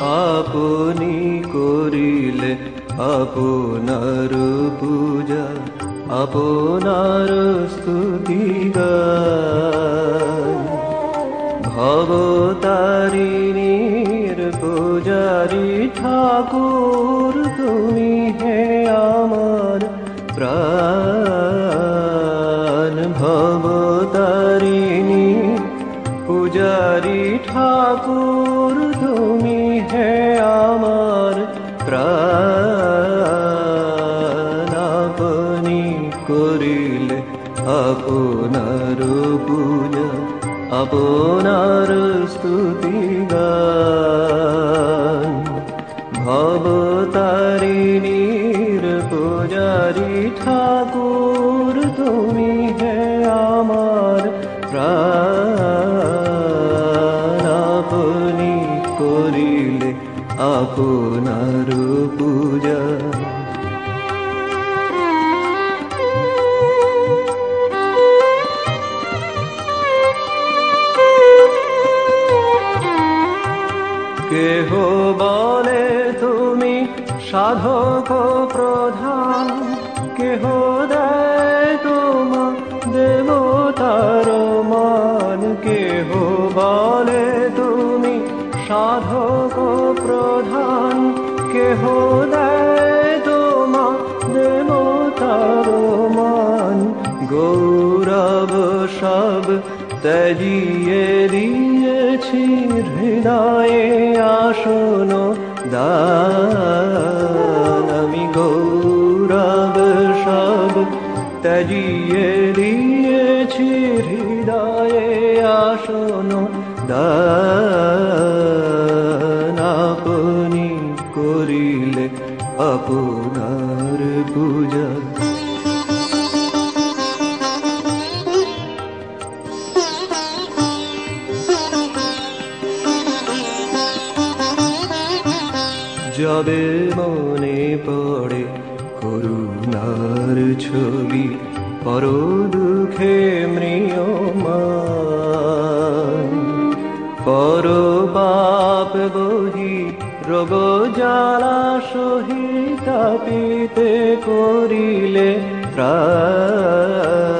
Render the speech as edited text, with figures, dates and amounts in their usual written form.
আপনি করিলে আপনার পূজা, আপনার স্তুতি গান। ভবতারিণীর পূজারি ঠাকুর তুমি হে আমার প্রাণ। ভবতারিণী পূজারি ঠাকুর তুমি হে আমার প্রাণ। আপনি করিলে আপনার পূজা, আপনার স্তুতি গান। ভবতারিণীর পূজারি ঠাকুর তুমি হে আমার প্রাণ। আপনি করিলে আপনার পূজা। কেহ বলে তুমি সাধক প্রধান, কেহ দেয় তোমা দেবতার মান। কেহ বলে তুমি সাধক প্রধান, কেহ দেয় তোমা দেবতার মান। গৌরব সব ত্যাজিয়ে দিয়েছি হৃদয়ে আসন দান। আমি গৌরব সব ত্যাজিয়ে দিয়েছি হৃদয়ে আসন দান। আপনি করিলে আপনার পূজা। যবে মনে পড়ে করুণার ছবি, পর দুঃখে ম্রিয়মান। পর পাপ বহি রোগ জ্বালা সহিতা পিতে করিলে ত্রাণ।